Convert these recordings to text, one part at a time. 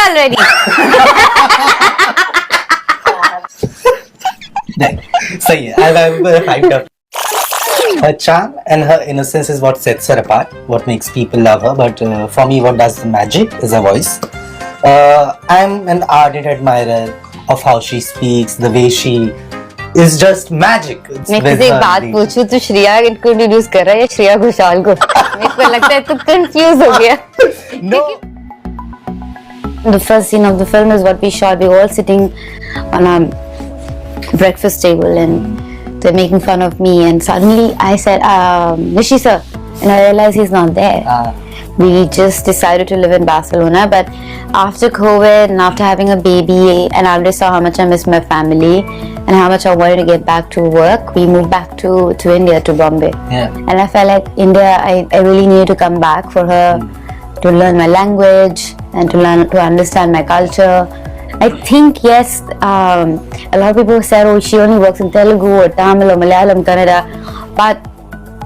already. So yeah, I'm hyped up. Her charm and her innocence is what sets her apart, what makes people love her. But for me, what does the magic is her voice. I'm an ardent admirer of how she speaks, the way she is just magic. मैं तुझसे एक बात पूछूं, तू श्रेया को introduce कर रहा है या श्रेया घोषाल को? मेरे को लगता है तू कंफ्यूज हो गया. No. The first scene of the film is what we shot. We were all sitting on a breakfast table and they're making fun of me. And suddenly I said, Nishi sir, and I realized he's not there. We just decided to live in Barcelona, but after COVID and after having a baby, and I already saw how much I miss my family and how much I wanted to get back to work, we moved back to India, to Bombay. Yeah. And I felt like India, I really needed to come back for her to learn my language and to understand my culture. I think, yes, a lot of people said, oh, she only works in Telugu or Tamil or Malayalam, Kannada. But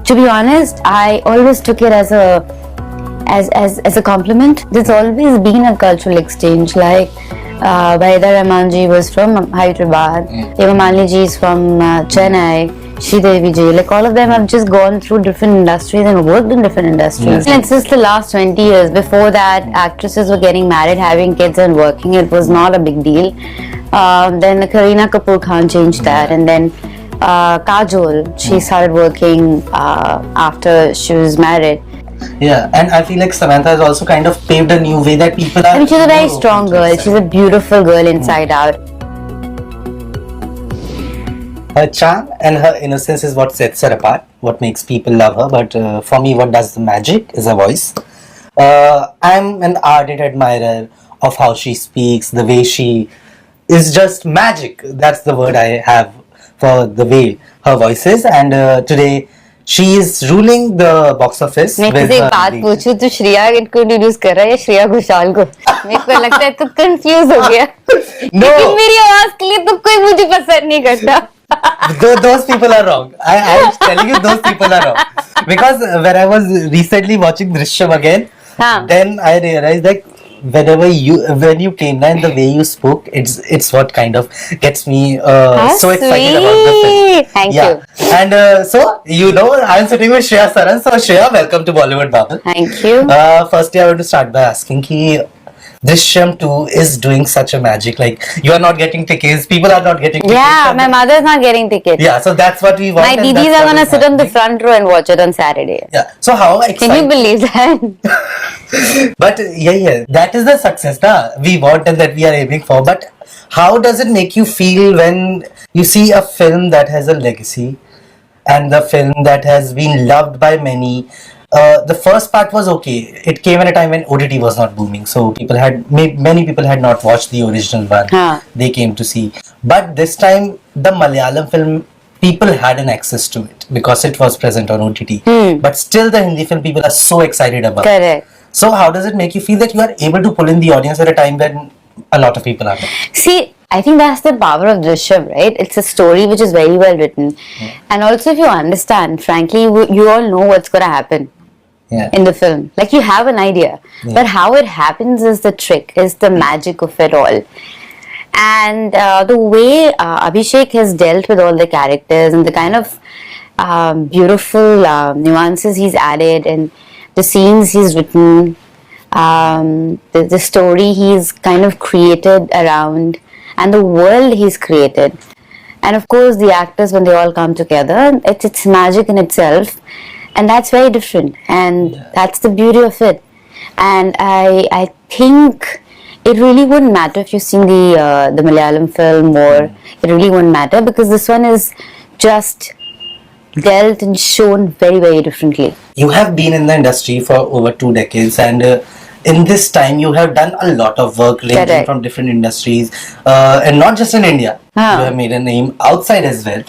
to be honest, I always took it as a compliment. There's always been a cultural exchange. Like Vaida Ramanji was from Hyderabad, Eva Malini is from Chennai, Sridevi ji, like all of them have just gone through different industries and worked in different industries. And it's just the last 20 years. Before that, actresses were getting married, having kids and working. It was not a big deal. Then Kareena Kapoor Khan changed that, and then Kajol, she started working after she was married. Yeah, and I feel like Samantha has also kind of paved a new way that people are... I mean, she's a very strong girl. She's a beautiful girl inside out. Her charm and her innocence is what sets her apart, what makes people love her. But for me, what does the magic is her voice. I'm an ardent admirer of how she speaks, the way she is just magic. That's the word I have for the way her voice is. And today, she is ruling the box office. मैं तुझसे एक बात पूछूं, तू श्रेया को introduce कर रहा है या श्रेया घोषाल को? मेरे को लगता है तू कंफ्यूज हो गया. लेकिन मेरी आवाज के लिए तो कोई मुझे पसंद नहीं करता. Those people are wrong. I'm telling you, those people are wrong. Because when I was recently watching Drishyam again, then I realized that when you came and the way you spoke, it's what kind of gets me so excited about the film. Thank you. And so I'm sitting with Shriya Saran. So Shriya, welcome to Bollywood Bubble. Thank you. Firstly, I want to start by asking ki Drishyam 2 is doing such a magic. Like, you are not getting tickets, people are not getting tickets. Yeah, my mother's not getting tickets. Yeah, so that's what we want. My didis are gonna sit on the front row and watch it on Saturday. Yeah. So how exciting. Can you believe that? But yeah, that is the success we want and that we are aiming for. But how does it make you feel when you see a film that has a legacy and the film that has been loved by many? The first part was okay. It came at a time when OTT was not booming, so many people had not watched the original one. They came to see, but this time the Malayalam film, people had an access to it because it was present on OTT. But still, the Hindi film people are so excited about. Correct. So how does it make you feel that you are able to pull in the audience at a time when a lot of people are there? See, I think that's the power of Drishyam, right? It's a story which is very well written, and also if you understand, frankly, you all know what's going to happen. In the film, like you have an idea, but how it happens is the trick, is the magic of it all. And the way Abhishek has dealt with all the characters and the kind of beautiful nuances he's added and the scenes he's written, the story he's kind of created around and the world he's created, and of course the actors, when they all come together, it's magic in itself. And that's very different, and that's the beauty of it. And I think it really wouldn't matter if you've seen the Malayalam film, or it really wouldn't matter because this one is just dealt and shown very, very differently. You have been in the industry for over 2 decades, and in this time you have done a lot of work ranging from different industries, and not just in India. You have made a name outside as well.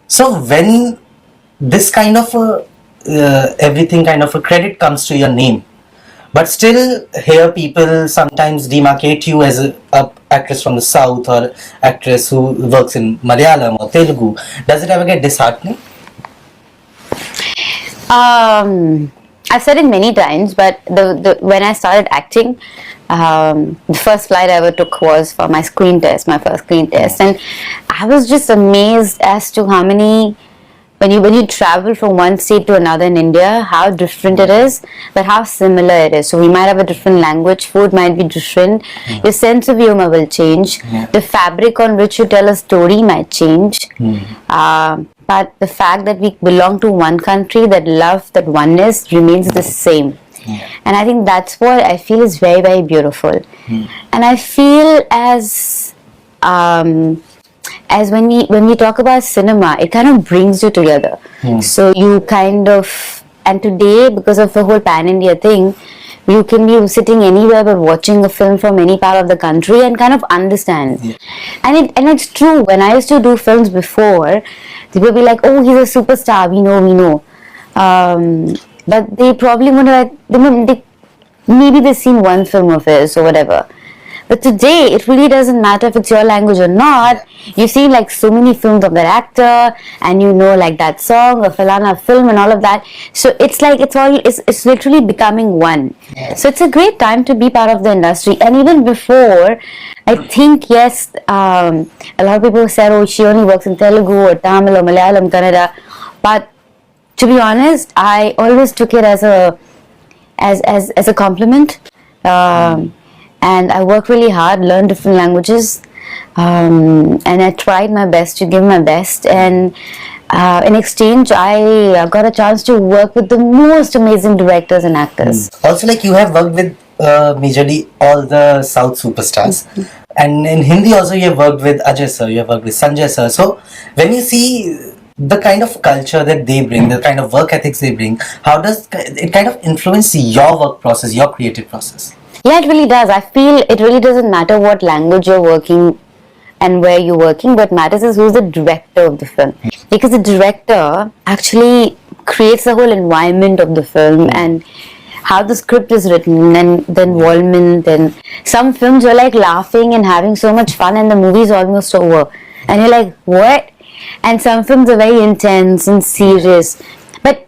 So when this kind of everything kind of a credit comes to your name, but still here people sometimes demarcate you as a actress from the south or actress who works in Malayalam or Telugu. Does it ever get disheartening? I've said it many times, but when I started acting, the first flight I ever took was for my screen test, my first screen test, and I was just amazed as to how many. When you travel from one state to another in India, how different it is, but how similar it is. So we might have a different language, food might be different, your sense of humor will change, the fabric on which you tell a story might change. But the fact that we belong to one country, that love, that oneness remains the same. And I think that's what I feel is very, very beautiful. And I feel as when we talk about cinema, it kind of brings you together. So you kind of, and today, because of the whole pan-India thing, you can be sitting anywhere but watching a film from any part of the country and kind of understand. And it's true. When I used to do films before, people would be like, "Oh, he's a superstar. We know." But they probably would have, maybe they've seen one film of his or whatever. But today, it really doesn't matter if it's your language or not. You see like so many films of that actor, and you know like that song or Falana film and all of that. So it's like it's literally becoming one. So it's a great time to be part of the industry. And even before, I think yes, a lot of people said, "Oh, she only works in Telugu or Tamil or Malayalam, Kannada." But to be honest, I always took it as a compliment. And I work really hard, learn different languages, and I tried my best to give my best. And in exchange, I got a chance to work with the most amazing directors and actors. Also, like you have worked with majorly all the South superstars. And in Hindi also you have worked with Ajay sir, you have worked with Sanjay sir. So when you see the kind of culture that they bring, the kind of work ethics they bring, how does it kind of influence your work process, your creative process? Yeah, it really does. I feel it really doesn't matter what language you're working and where you're working. What matters is who's the director of the film. Because the director actually creates the whole environment of the film and how the script is written and the involvement. And some films you're like laughing and having so much fun and the movie's almost over. And you're like, what? And some films are very intense and serious. But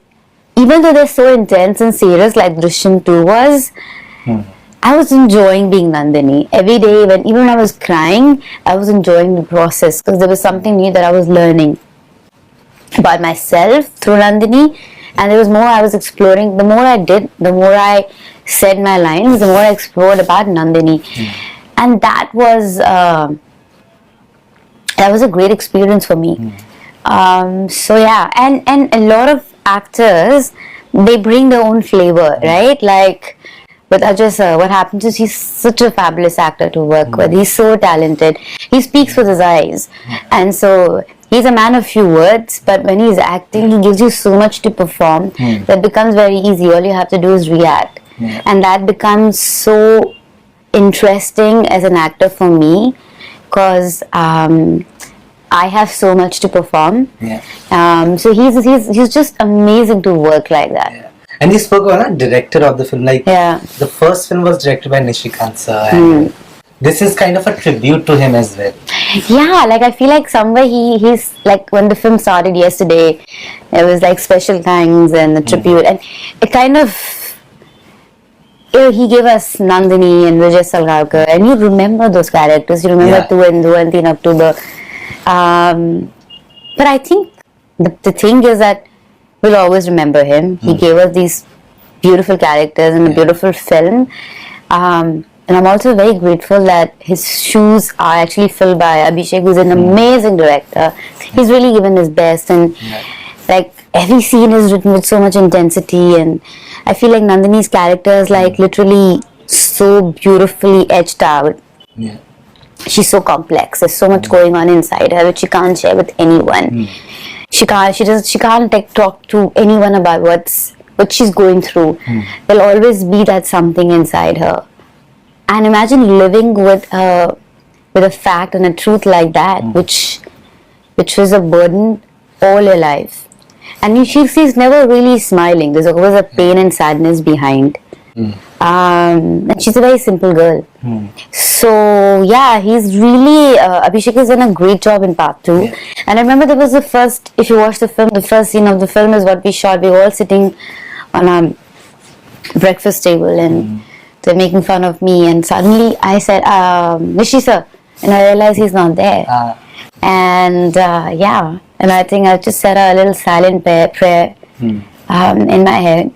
even though they're so intense and serious, like Drishyam 2 was, I was enjoying being Nandini. Every day, even when I was crying, I was enjoying the process because there was something new that I was learning about myself through Nandini, and there was more I was exploring. The more I did, the more I said my lines, the more I explored about Nandini, and that was a great experience for me. So yeah, and a lot of actors, they bring their own flavor, right? Like with Ajay sir, what happens is he's such a fabulous actor to work with. He's so talented. He speaks with his eyes. And so he's a man of few words, but when he's acting, he gives you so much to perform that becomes very easy. All you have to do is react. And that becomes so interesting as an actor for me because I have so much to perform. So he's just amazing to work like that. And you spoke about a director of the film, like the first film was directed by Nishikant sir, and this is kind of a tribute to him as well. Yeah, like I feel like somewhere he's like when the film started yesterday, it was like special thanks and a tribute, and it kind of, he gave us Nandini and Vijay Salgaonkar, and you remember those characters, you remember Tu and 3 October. But I think the thing is that we'll always remember him. He gave us these beautiful characters and a beautiful film. And I'm also very grateful that his shoes are actually filled by Abhishek, who's an amazing director. He's really given his best, and like every scene is written with so much intensity, and I feel like Nandini's character is like literally so beautifully edged out. She's so complex. There's so much going on inside her which she can't share with anyone. She can't like, talk to anyone about what she's going through. There'll always be that something inside her. And imagine living with a fact and a truth like that, which was a burden all your life. And she's never really smiling. There's always a pain and sadness behind. And she's a very simple girl. So yeah, he's really Abhishek has done a great job in part 2. And I remember there was the first, if you watch the film, the first scene of the film is what we shot. We were all sitting on breakfast table, and they're making fun of me, and suddenly I said, Rishi sir, and I realized he's not there. And yeah, and I think I just said a little silent prayer in my head,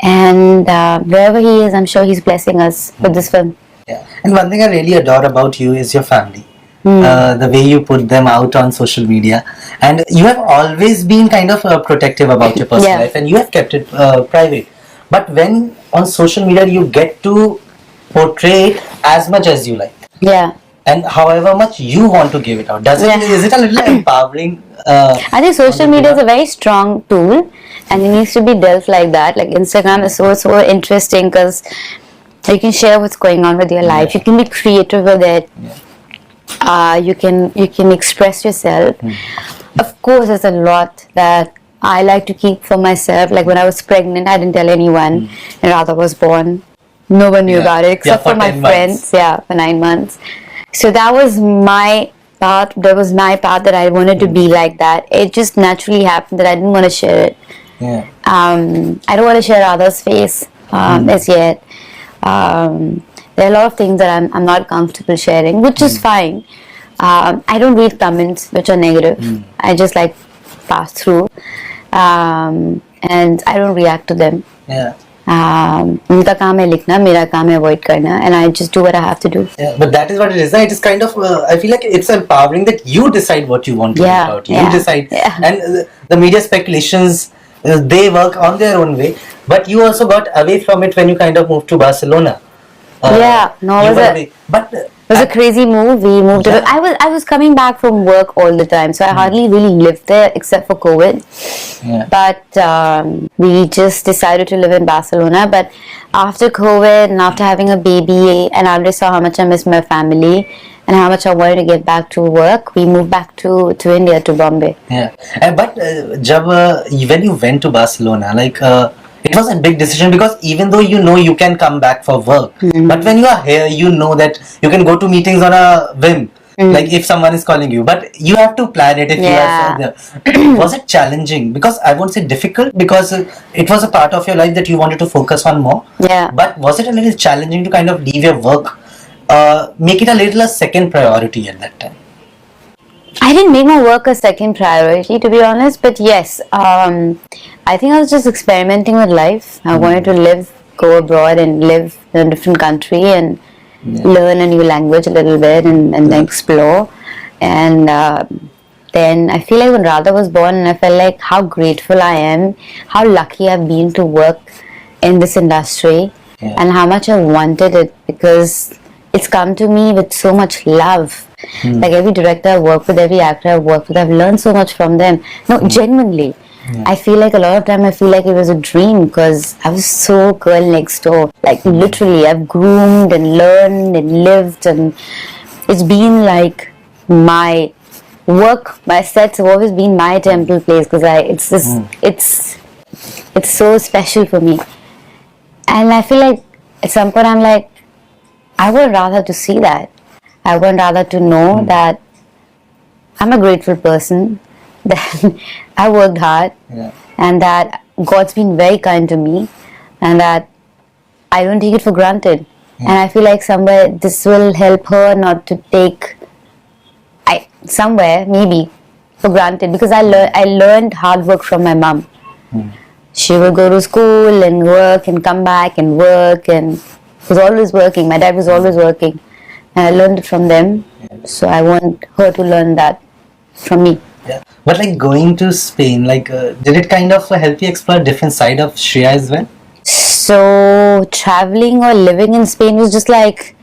and wherever he is, I'm sure he's blessing us with this film. Yeah. And one thing I really adore about you is your family. The way you put them out on social media, and you have always been kind of protective about your personal life, and you have kept it private. But when on social media you get to portray it as much as you like, and however much you want to give it out, is it a little empowering? I think social media is a very strong tool, and it needs to be dealt like that. Like Instagram is so interesting because you can share what's going on with your life. You can be creative with it. You can express yourself. Of course, there's a lot that I like to keep for myself. Like when I was pregnant, I didn't tell anyone. And Radha was born. No one knew about it except for my friends. Yeah, for 9 months. So that was my path. That was my path, that I wanted to be like that. It just naturally happened that I didn't want to share it. I don't want to share Radha's face as yet. There are a lot of things that I'm not comfortable sharing, which is fine. I don't read comments which are negative. I just like pass through, and I don't react to them. उनका काम है लिखना, मेरा काम है avoid करना, and I just do what I have to do. But that is what it is. It is kind of, I feel like it's empowering that you decide what you want to put out. You decide, and the media speculations, they work on their own way. But you also got away from it when you kind of moved to Barcelona. It was a crazy move. We moved. I was coming back from work all the time, so I hardly really lived there except for COVID. But we just decided to live in Barcelona. But after COVID and after having a baby, and I already saw how much I miss my family and how much I wanted to get back to work, we moved back to India, to Bombay. But when you went to Barcelona, like. It was a big decision, because even though you know you can come back for work, but when you are here, you know that you can go to meetings on a whim, like if someone is calling you, but you have to plan it if you are there. Was it challenging? Because I won't say difficult, because it was a part of your life that you wanted to focus on more. But was it a little challenging to kind of leave your work, make it a second priority at that time? I didn't make my work a second priority, to be honest, but yes, I think I was just experimenting with life. I wanted to go abroad and live in a different country and learn a new language a little bit and explore. And then I feel like when Radha was born, I felt like how grateful I am, how lucky I've been to work in this industry, and how much I wanted it, because it's come to me with so much love. Like every director I work with, every actor I work with, I've learned so much from them. No, genuinely. I feel like a lot of time I feel like it was a dream, because I was so girl next door. Like literally, I've groomed and learned and lived, and it's been like my work, my sets have always been my temple place, because it's so special for me. And I feel like at some point I'm like, I would rather to see that. I would rather to know that I'm a grateful person, that I worked hard, and that God's been very kind to me, and that I don't take it for granted. And I feel like somewhere this will help her not to take somewhere maybe for granted, because I learned hard work from my mom. She would go to school and work and come back and work, and was always working. My dad was always working, and I learned it from them. So I want her to learn that from me. But like going to Spain, like did it kind of help you explore a different side of Shriya as well? So traveling or living in Spain was just like,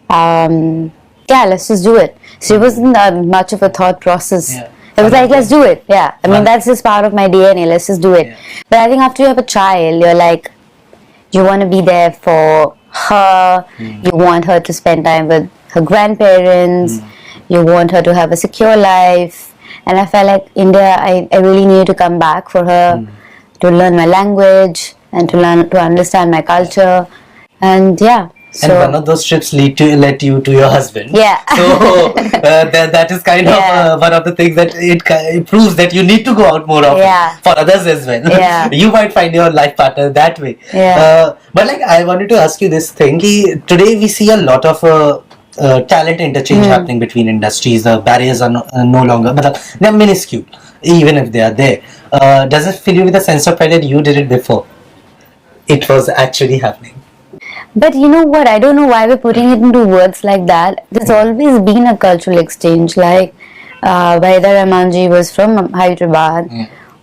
let's just do it. So it wasn't much of a thought process. It was like, let's do it. I mean, that's just part of my DNA. Let's just do it. But I think after you have a child, you're like, you want to be there for her. You want her to spend time with her grandparents. You want her to have a secure life. And I felt like India, I really needed to come back for her to learn my language and to understand my culture. And And one of those trips led you to your husband. Yeah. So that is kind of one of the things that it proves that you need to go out more often for others as well. Yeah. You might find your life partner that way. Yeah. But like I wanted to ask you this thing. Today we see a lot of talent interchange happening between industries. The barriers are no longer, but they're minuscule, even if they are there. Does it fill you with a sense of pride that you did it before it was actually happening? But you know what? I don't know why we're putting it into words like that. There's always been a cultural exchange. Like Vaida Ramanji was from Hyderabad,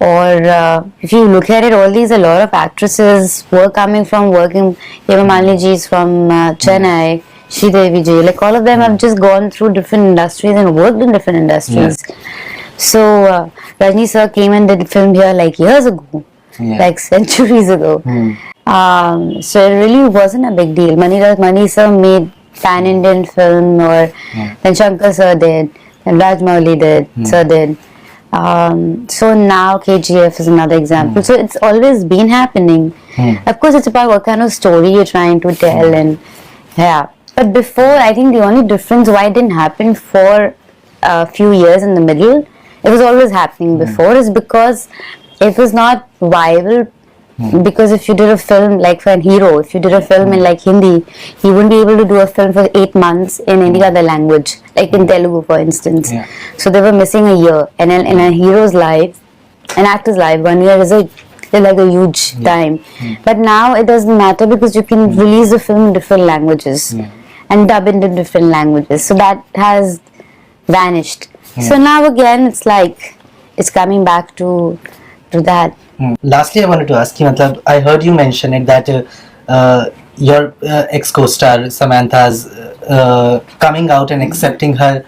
or if you look at it, a lot of actresses were coming from working. Hema Malini is from Chennai. Sridevi ji, like all of them have just gone through different industries and worked in different industries. So Rajni sir came and did film here like years ago, like centuries ago. So it really wasn't a big deal. Mani sir made pan-Indian film, or then Shankar sir did, then Rajmouli did, sir did. So now KGF is another example. So it's always been happening. Of course, it's about what kind of story you're trying to tell, and But before, I think the only difference why it didn't happen for a few years in the middle, it was always happening before, is because it was not viable. Because if you did a film like for a hero, if you did a film in like Hindi, he wouldn't be able to do a film for 8 months in any other language, like in Telugu, for instance. So they were missing a year, and in a hero's life, an actor's life, 1 year is like a huge time. But now it doesn't matter, because you can release the film in different languages and dub into different languages. So that has vanished. So now again, it's like it's coming back to that. Lastly, I wanted to ask you, I heard you mention it that your ex-co-star Samantha's coming out and accepting her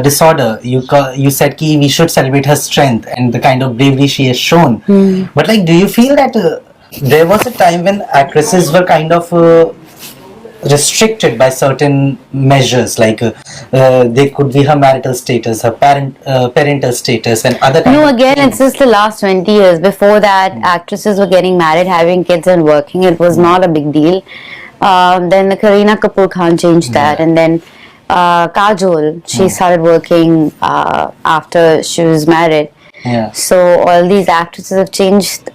disorder. You said ki we should celebrate her strength and the kind of bravery she has shown. But like, do you feel that there was a time when actresses were kind of restricted by certain measures, like they could be her marital status, her parental status, and other kinds No, again, it's just the last 20 years. Before that, actresses were getting married, having kids and working. It was not a big deal. Then the Kareena Kapoor Khan changed that, and then Kajol, she started working after she was married. So all these actresses have changed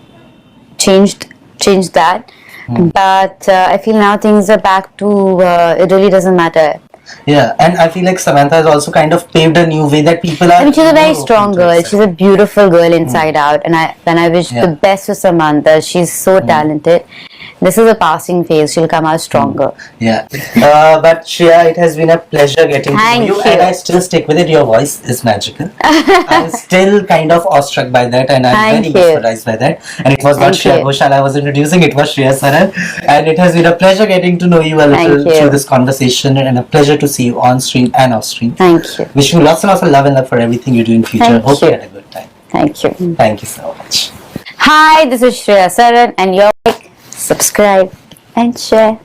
that. But I feel now things are back to it really doesn't matter. Yeah, and I feel like Samantha has also kind of paved a new way that people are. I mean, she's a very strong girl. She's a beautiful girl inside out, and I wish the best for Samantha. She's so talented. This is a passing phase. She'll come out stronger. Yeah. But Shriya, it has been a pleasure getting to know you, and I still stick with it. Your voice is magical. I'm still kind of awestruck by that, and I'm very mesmerized by that. And it was not Shriya Ghoshal I was introducing, it was Shriya Saran. And it has been a pleasure getting to know you a little through this conversation, and a pleasure to see you on screen and off screen. Thank you. Wish you lots and lots of love and love for everything you do in future. Hope you had a good time. Thank you. Thank you so much. Hi, this is Shriya Saran, and you're like, subscribe and share.